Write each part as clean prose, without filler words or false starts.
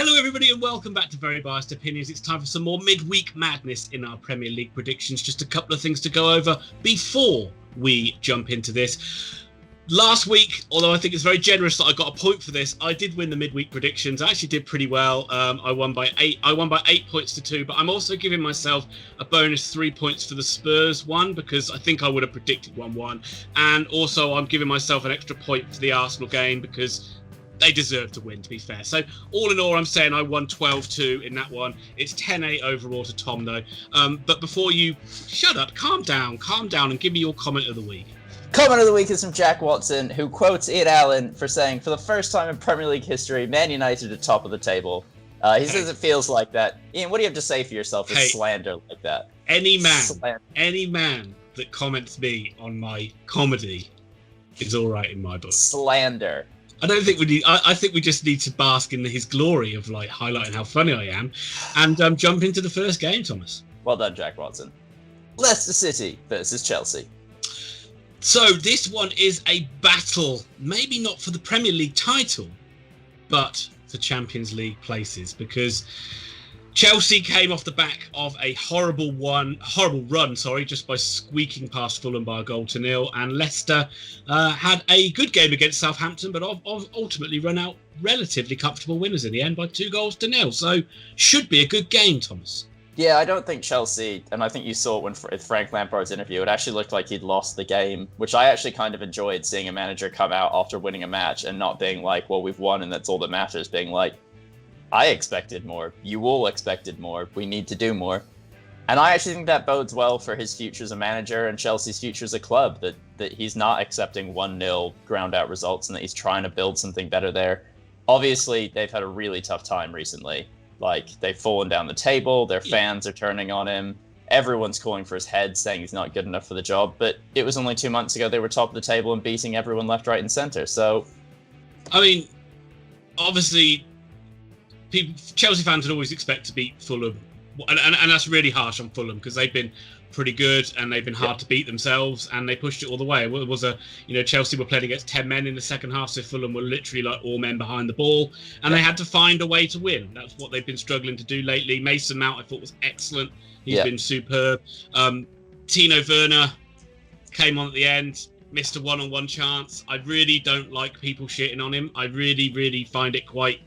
Hello everybody and welcome back to Very Biased Opinions. It's time for some more midweek madness in our Premier League predictions. Just a couple of things to go over before we jump into this. Last week, although I think it's very generous that I got a point for this, I did win the midweek predictions. I actually did pretty well. I won by 8 points to 2, but I'm also giving myself a bonus 3 points for the Spurs one because I think I would have predicted 1-1. And also I'm giving myself an extra point for the Arsenal game because they deserve to win, to be fair. So all in all, I'm saying I won 12-2 in that one. It's 10-8 overall to Tom, though. But before you shut up, calm down and give me your comment of the week. Comment of the week is from Jack Watson, who quotes Ian Allen for saying, for the first time in Premier League history, Man United are top of the table. He says it feels like that. Ian, what do you have to say for yourself with slander like that? Any man that comments me on my comedy is all right in my book. Slander. I don't think we need. I think we just need to bask in his glory of like highlighting how funny I am, and jump into the first game, Thomas. Well done, Jack Watson. Leicester City versus Chelsea. So this one is a battle, maybe not for the Premier League title, but for Champions League places, because Chelsea came off the back of a horrible run, just by squeaking past Fulham by a 1-0, and Leicester had a good game against Southampton, but ultimately run out relatively comfortable winners in the end by 2-0. So should be a good game, Thomas. Yeah, I don't think Chelsea, and I think you saw it when Frank Lampard's interview, it actually looked like he'd lost the game, which I actually kind of enjoyed, seeing a manager come out after winning a match and not being like, well, we've won and that's all that matters, being like, I expected more. You all expected more. We need to do more. And I actually think that bodes well for his future as a manager and Chelsea's future as a club, that he's not accepting 1-0 ground out results and that he's trying to build something better there. Obviously, they've had a really tough time recently. Like, they've fallen down the table. Their fans are turning on him. Everyone's calling for his head, saying he's not good enough for the job. But it was only 2 months ago they were top of the table and beating everyone left, right, and centre. So, I mean, obviously, Chelsea fans would always expect to beat Fulham, and that's really harsh on Fulham because they've been pretty good and they've been hard to beat themselves, and they pushed it all the way. It was Chelsea were playing against 10 men in the second half, so Fulham were literally like all men behind the ball, and they had to find a way to win. That's what they've been struggling to do lately. Mason Mount, I thought, was excellent. He's been superb. Timo Werner came on at the end, missed a one-on-one chance. I really don't like people shitting on him. I really, really find it quite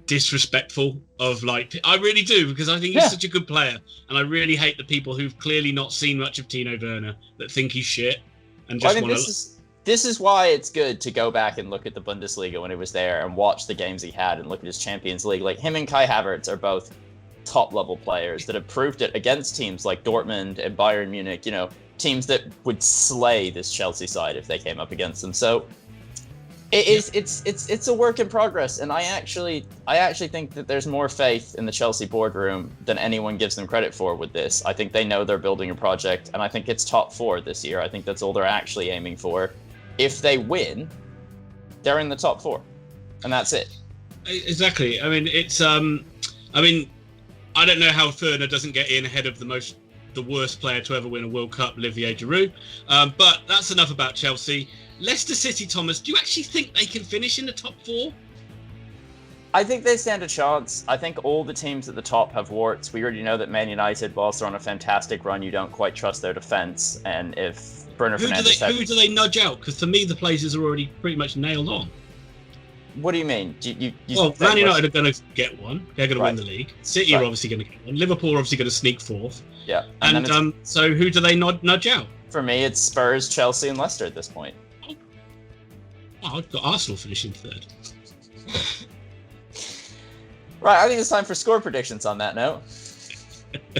disrespectful of I really do, because I think he's such a good player, and I really hate the people who've clearly not seen much of Timo Werner that think he's shit and just want to. This is why it's good to go back and look at the Bundesliga when he was there and watch the games he had and look at his Champions League. Like, him and Kai Havertz are both top level players that have proved it against teams like Dortmund and Bayern Munich, teams that would slay this Chelsea side if they came up against them. So It's a work in progress, and I actually think that there's more faith in the Chelsea boardroom than anyone gives them credit for with this. I think they know they're building a project, and I think it's top 4 this year. I think that's all they're actually aiming for. If they win, they're in the top 4, and that's it. Exactly. I mean, it's I don't know how Werner doesn't get in ahead of the worst player to ever win a World Cup, Olivier Giroud. But that's enough about Chelsea. Leicester City, Thomas, do you actually think they can finish in the top 4? I think they stand a chance. I think all the teams at the top have warts. We already know that Man United, whilst they're on a fantastic run, you don't quite trust their defence. And if Bruno Fernandes... Who do they nudge out? Because to me, the places are already pretty much nailed on. What do you mean? Man United are going to get one. They're going to win the league. City are obviously going to get one. Liverpool are obviously going to sneak 4th. Yeah. And so who do they nudge out? For me, it's Spurs, Chelsea, and Leicester at this point. Oh, I've got Arsenal finishing 3rd. Right, I think it's time for score predictions on that note.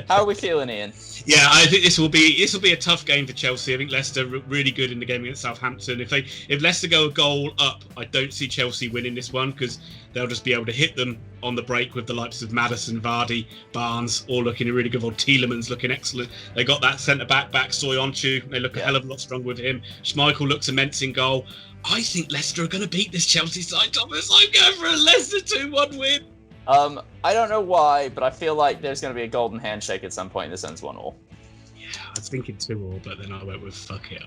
How are we feeling, Ian? Yeah, I think this will be a tough game for Chelsea. I think Leicester really good in the game against Southampton. If Leicester go a goal up, I don't see Chelsea winning this one because they'll just be able to hit them on the break with the likes of Maddison, Vardy, Barnes, all looking really good. Tielemans looking excellent. They got that centre back Soyuncu. They look a hell of a lot stronger with him. Schmeichel looks immense in goal. I think Leicester are going to beat this Chelsea side, Thomas. I'm going for a Leicester 2-1 win. I don't know why, but I feel like there's going to be a golden handshake at some point. This ends 1-1. Yeah, I was thinking 2-2, but then I went with fuck it.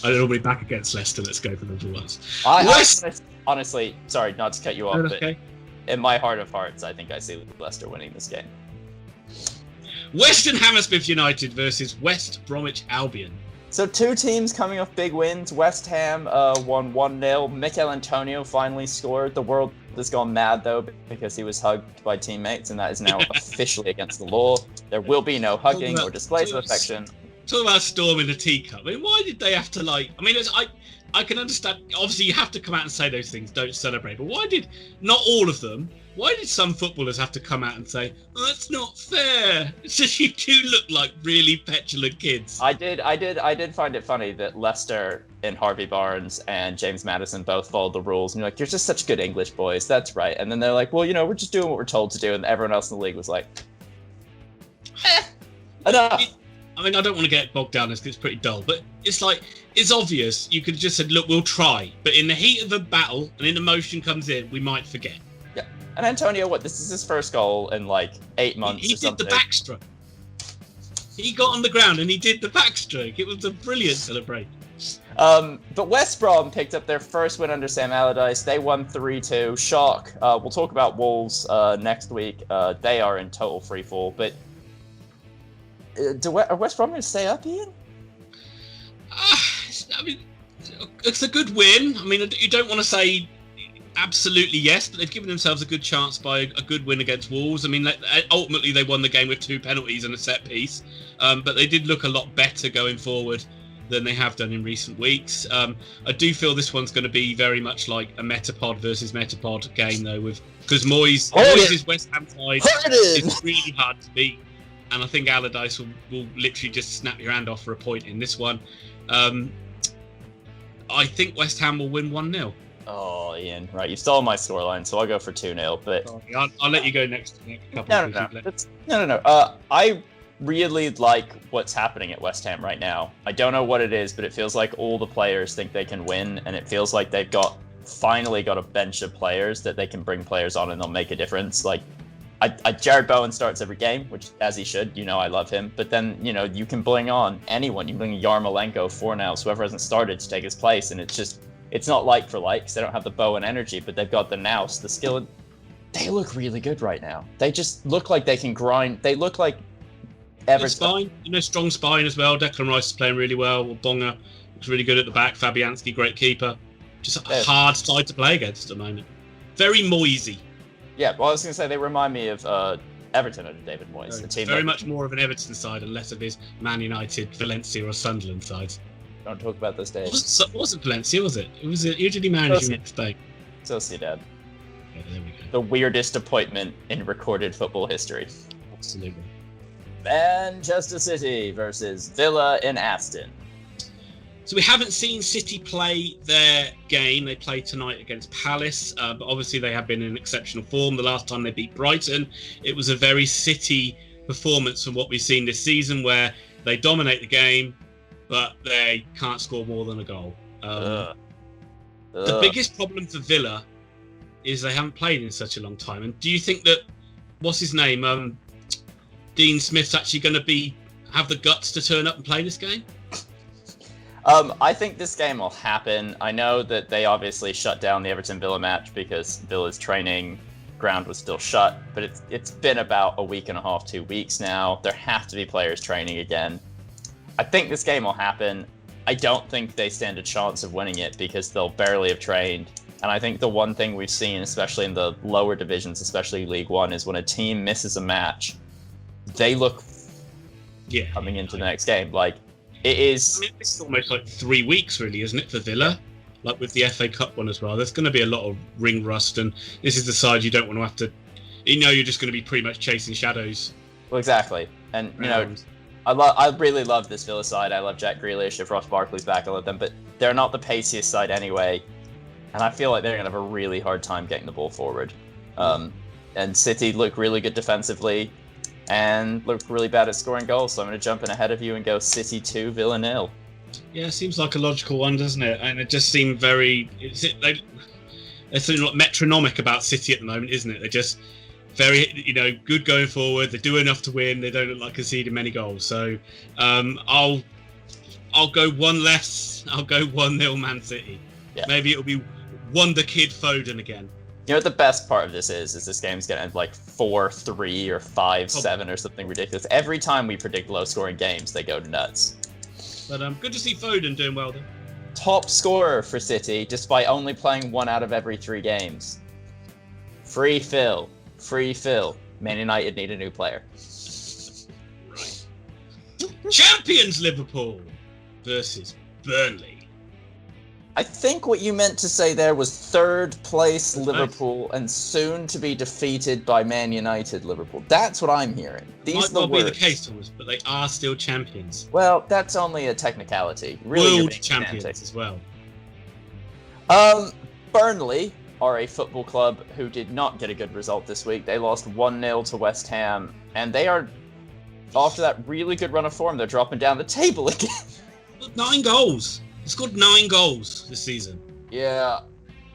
I don't be back against Leicester. Let's go for them for once. Honestly, sorry not to cut you off, but in my heart of hearts, I think I see Leicester winning this game. Western Hammersmith United versus West Bromwich Albion. So 2 teams coming off big wins. West Ham won 1-0. Mikel Antonio finally scored. The world has gone mad, though, because he was hugged by teammates, and that is now officially against the law. There will be no hugging or displays of affection. Talk about storm in a teacup. I mean, why did they have to, like... I mean, I can understand... Obviously, you have to come out and say those things, don't celebrate. But why did... Not all of them... Why did some footballers have to come out and say, "Oh, that's not fair"? It's just you do look like really petulant kids. I did find it funny that Leicester and Harvey Barnes and James Maddison both followed the rules. And you're like, you're just such good English boys. That's right. And then they're like, well, we're just doing what we're told to do. And everyone else in the league was like, enough. I mean, I don't want to get bogged down in this because it's pretty dull, but it's like, it's obvious. You could have just said, look, we'll try. But in the heat of the battle and in emotion comes in, we might forget. Yeah. And Antonio, this is his first goal in like 8 months he or something. He did the backstroke. He got on the ground and he did the backstroke. It was a brilliant celebration. But West Brom picked up their first win under Sam Allardyce. They won 3-2. Shock. We'll talk about Wolves next week. They are in total freefall. But are West Brom going to stay up, Ian? I mean, it's a good win. I mean, you don't want to say absolutely yes, but they've given themselves a good chance by a good win against Wolves. I mean, ultimately they won the game with 2 penalties and a set piece, but they did look a lot better going forward than they have done in recent weeks. I do feel this one's going to be very much like a Metapod versus Metapod game, though, because Moyes' West Ham side is really hard to beat, and I think Allardyce will literally just snap your hand off for a point in this one. I think West Ham will win 1-0. Oh, Ian, right. You stole my scoreline, so I'll go for 2-0. But I'll let you go next couple. No. I really like what's happening at West Ham right now. I don't know what it is, but it feels like all the players think they can win, and it feels like they've finally got a bench of players that they can bring players on and they'll make a difference. Like, Jared Bowen starts every game, which, as he should, I love him. But then, you can bring on anyone. You bring Yarmolenko, Fornals, whoever hasn't started to take his place, and it's not like for like, because they don't have the Bowen energy, but they've got the nous, the skill. They look really good right now. They just look like they can grind. They look like Everton. Spine, strong spine as well. Declan Rice is playing really well. Bonga looks really good at the back. Fabianski, great keeper. Just a hard side to play against at the moment. Very Moisey. Yeah, well, I was going to say they remind me of Everton under David Moyes. The team very much more of an Everton side and less of his Man United, Valencia or Sunderland sides. Don't talk about those days. It wasn't Valencia, was it? Who did he manage in Spain? Sociedad. Yeah, there we go. The weirdest appointment in recorded football history. Absolutely. Manchester City versus Villa in Aston. So we haven't seen City play their game. They play tonight against Palace, but obviously they have been in exceptional form. The last time they beat Brighton, it was a very City performance from what we've seen this season, where they dominate the game, but they can't score more than a goal. The biggest problem for Villa is they haven't played in such a long time. And do you think that, what's his name, Dean Smith's actually going to have the guts to turn up and play this game? I think this game will happen. I know that they obviously shut down the Everton-Villa match because Villa's training ground was still shut, but it's been about a week and a half, 2 weeks now. There have to be players training again. I think this game will happen. I don't think they stand a chance of winning it because they'll barely have trained. And I think the one thing we've seen, especially in the lower divisions, especially League One, is when a team misses a match, they look coming into the next game. Like, it is... I mean, it's almost like 3 weeks, really, isn't it, for Villa? Like with the FA Cup one as well. There's going to be a lot of ring rust, and this is the side you don't want to have to... you're just going to be pretty much chasing shadows. Well, exactly. And, I really love this Villa side. I love Jack Grealish. If Ross Barkley's back, I love them. But they're not the paciest side anyway. And I feel like they're going to have a really hard time getting the ball forward. And City look really good defensively and look really bad at scoring goals. So I'm going to jump in ahead of you and go City 2, Villa 0. Yeah, it seems like a logical one, doesn't it? And it just seemed very... There's something like metronomic about City at the moment, isn't it? They're just very, good going forward. They do enough to win. They don't look like conceding many goals. So I'll go one less. I'll go 1-0 Man City. Yeah. Maybe it'll be Wonder Kid Foden again. You know what the best part of this is this game's going to end like 4-3 or 5-7 or something ridiculous. Every time we predict low-scoring games, they go nuts. But good to see Foden doing well then. Top scorer for City, despite only playing 1 out of every 3 games. Free Phil. Man United need a new player. Right. Champions Liverpool versus Burnley. I think what you meant to say there was 3rd place Liverpool and soon to be defeated by Man United Liverpool. That's what I'm hearing. These Might are the not words. be the case, Thomas, but they are still champions. Well, that's only a technicality. Really, World champions as well. Burnley are a football club who did not get a good result this week. They lost 1-0 to West Ham, and they are, after that really good run of form, they're dropping down the table again. 9 goals. They scored 9 goals this season. Yeah.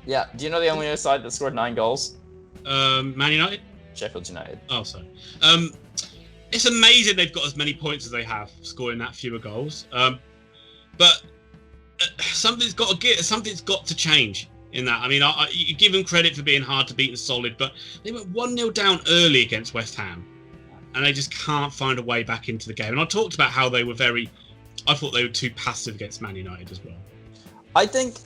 Do you know the only other side that scored 9 goals? Man United? Sheffield United. Oh, sorry. It's amazing they've got as many points as they have, scoring that fewer goals. But something's got to change in that. I mean, you give them credit for being hard to beat and solid, but they went 1-0 down early against West Ham, and they just can't find a way back into the game. And I talked about how they were I thought they were too passive against Man United as well. I think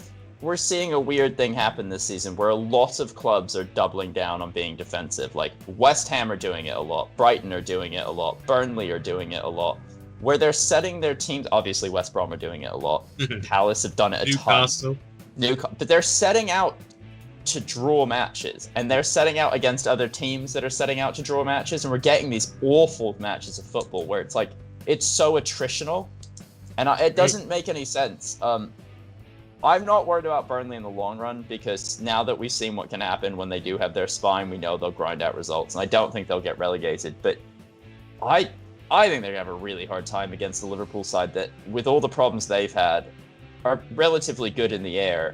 we're seeing a weird thing happen this season where a lot of clubs are doubling down on being defensive. Like West Ham are doing it a lot, Brighton are doing it a lot, Burnley are doing it a lot, where they're setting their teams. Obviously, West Brom are doing it a lot. Palace have done it a ton. But they're setting out to draw matches, and they're setting out against other teams that are setting out to draw matches, and we're getting these awful matches of football where it's like, it's so attritional, and it doesn't make any sense. I'm not worried about Burnley in the long run, because now that we've seen what can happen when they do have their spine, we know they'll grind out results, and I don't think they'll get relegated. But I think they're going to have a really hard time against the Liverpool side that, with all the problems they've had, are relatively good in the air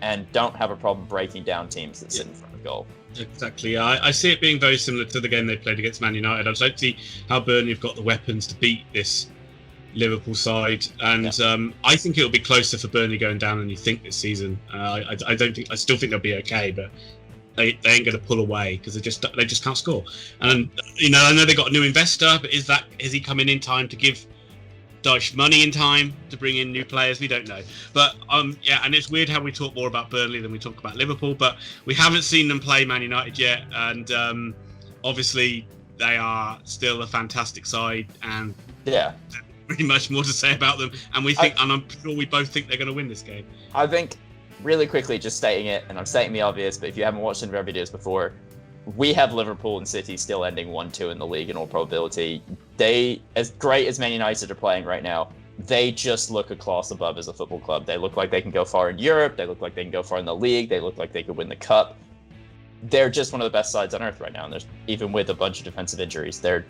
and don't have a problem breaking down teams that sit in front of goal. Exactly. I see it being very similar to the game they played against Man United. I don't see how Burnley have got the weapons to beat this Liverpool side, and I think it'll be closer for Burnley going down than you think this season. I still think they'll be okay, but they ain't going to pull away because they just can't score. And I know they got a new investor, but is he coming in time to give Dyche money in time to bring in new players? We don't know. But and it's weird how we talk more about Burnley than we talk about Liverpool, but we haven't seen them play Man United yet, and obviously they are still a fantastic side, and pretty much more to say about them, and I'm sure we both think they're going to win this game. I think, really quickly, just stating it, and I'm stating the obvious, but if you haven't watched any of our videos before, we have Liverpool and City still ending 1-2 in the league in all probability. They, as great as Man United are playing right now, they just look a class above as a football club. They look like they can go far in Europe, they look like they can go far in the league, they look like they could win the cup. They're just one of the best sides on earth right now, and there's, even with a bunch of defensive injuries, there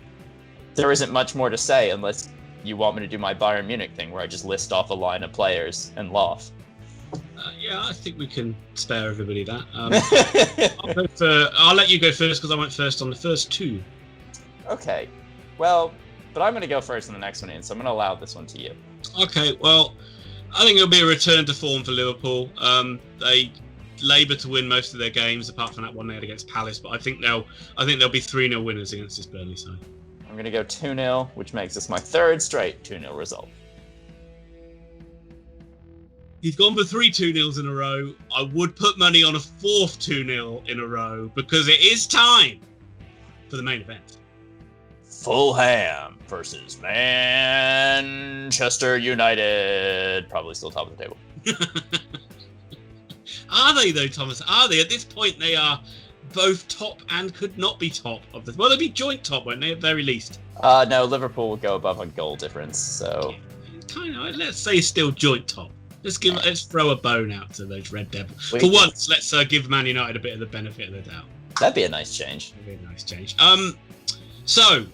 isn't much more to say unless you want me to do my Bayern Munich thing where I just list off a line of players and laugh. I think we can spare everybody that. I'll let you go first because I went first on the first 2. Okay. Well, but I'm going to go first on the next one, Ian, so I'm going to allow this one to you. Okay, well, I think it'll be a return to form for Liverpool. They labour to win most of their games, apart from that one they had against Palace, but I think they'll be 3-0 winners against this Burnley side. I'm going to go 2-0, which makes this my 3rd straight 2-0 result. He's gone for 3 2-0s in a row. I would put money on a 4th 2-0 in a row because it is time for the main event. Fulham versus Manchester United. Probably still top of the table. Are they though, Thomas? Are they? At this point, they are both top and could not be top of the. Well, they'd be joint top, won't they? At very least. No, Liverpool will go above on goal difference. So. Kind of. Let's say still joint top. Let's throw a bone out to those Red Devils. For once, let's give Man United a bit of the benefit of the doubt. That'd be a nice change. So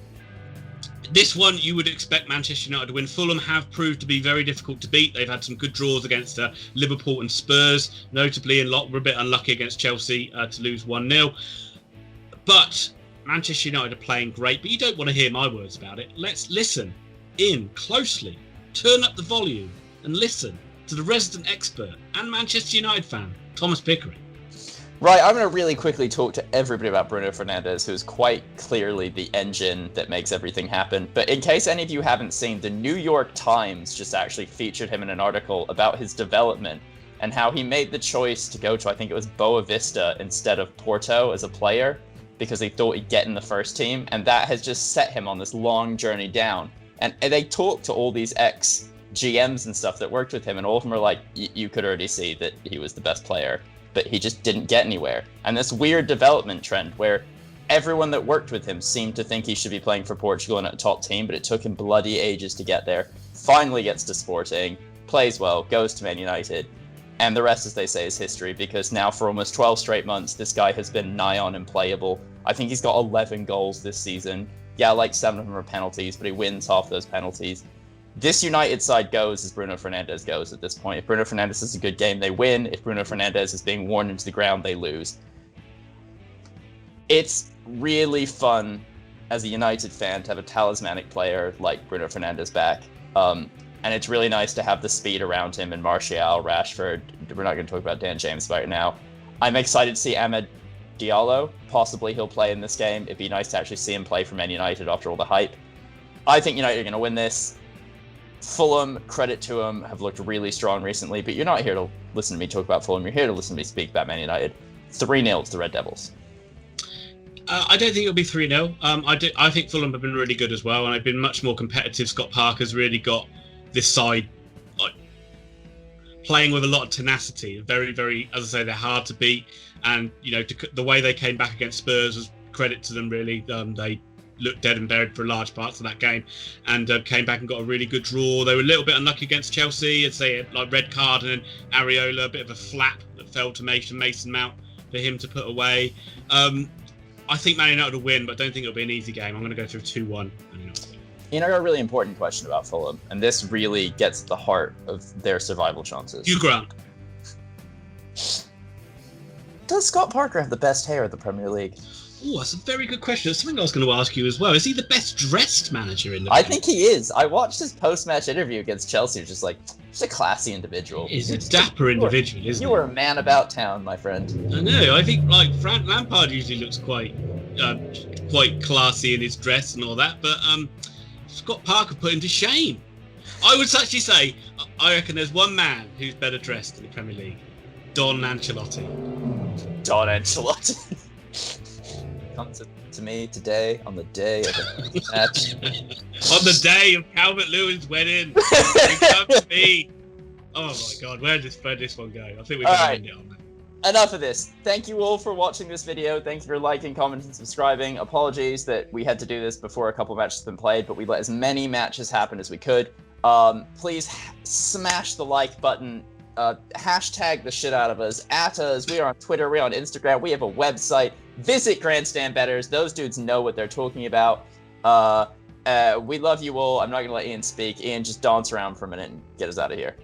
this one you would expect Manchester United to win. Fulham have proved to be very difficult to beat. They've had some good draws against Liverpool and Spurs, notably, and were a bit unlucky against Chelsea to lose 1-0. But Manchester United are playing great. But you don't want to hear my words about it. Let's listen in closely. Turn up the volume and listen to the resident expert and Manchester United fan, Thomas Pickering. Right, I'm going to really quickly talk to everybody about Bruno Fernandes, who's quite clearly the engine that makes everything happen. But in case any of you haven't seen, the New York Times just actually featured him in an article about his development and how he made the choice to go to, I think it was Boa Vista instead of Porto as a player, because he thought he'd get in the first team, and that has just set him on this long journey down. And they talked to all these ex-GMs and stuff that worked with him, and all of them are like, you could already see that he was the best player, but he just didn't get anywhere. And this weird development trend where everyone that worked with him seemed to think he should be playing for Portugal and at a top team, but it took him bloody ages to get there. Finally gets to Sporting, plays well, goes to Man United, and the rest, as they say, is history, because now for almost 12 straight months, this guy has been nigh on unplayable. I think he's got 11 goals this season. Yeah, like 7 of them are penalties, but he wins half those penalties. This United side goes as Bruno Fernandes goes at this point. If Bruno Fernandes has a good game, they win. If Bruno Fernandes is being worn into the ground, they lose. It's really fun as a United fan to have a talismanic player like Bruno Fernandes back. And it's really nice to have the speed around him and Martial, Rashford. We're not going to talk about Dan James right now. I'm excited to see Amad Diallo. Possibly he'll play in this game. It'd be nice to actually see him play for Man United after all the hype. I think United are going to win this. Fulham, credit to them, have looked really strong recently, but you're not here to listen to me talk about Fulham. You're here to listen to me speak about Man United. 3-0 to the Red Devils. I don't think it'll be 3-0. I think Fulham have been really good as well, and they've been much more competitive. Scott Parker's really got this side like playing with a lot of tenacity. Very, very, as I say, they're hard to beat, and the way they came back against Spurs was credit to them. Really, they looked dead and buried for large parts of that game, and came back and got a really good draw. They were a little bit unlucky against Chelsea. I'd say like red card and then Areola, a bit of a flap that fell to Mason Mount for him to put away. I think Man United will win, but I don't think it'll be an easy game. I'm going to go through 2-1. I got a really important question about Fulham, and this really gets at the heart of their survival chances. Hugh Grant. Does Scott Parker have the best hair of the Premier League? Oh, that's a very good question. That's something I was going to ask you as well. Is he the best dressed manager in the I think he is. I watched his post-match interview against Chelsea. He was just like, just a classy individual. He's a dapper individual, isn't he? You were a man about town, my friend. I know. I think like Frank Lampard usually looks quite classy in his dress and all that, but Scott Parker put him to shame. I would actually say, I reckon there's one man who's better dressed in the Premier League. Don Ancelotti. Don Ancelotti. Come to me today on the day of the match. On the day of Calvert-Lewin's wedding. You come to me. Oh my God, where did this one go? I think we're going to end it on that. Enough of this. Thank you all for watching this video. Thank you for liking, commenting, and subscribing. Apologies that we had to do this before a couple of matches have been played, but we let as many matches happen as we could. Please smash the like button. Hashtag the shit out of us. At us. We are on Twitter. We're on Instagram. We have a website. Visit Grandstand Betters. Those dudes know what they're talking about. We love you all. I'm not going to let Ian speak. Ian, just dance around for a minute and get us out of here.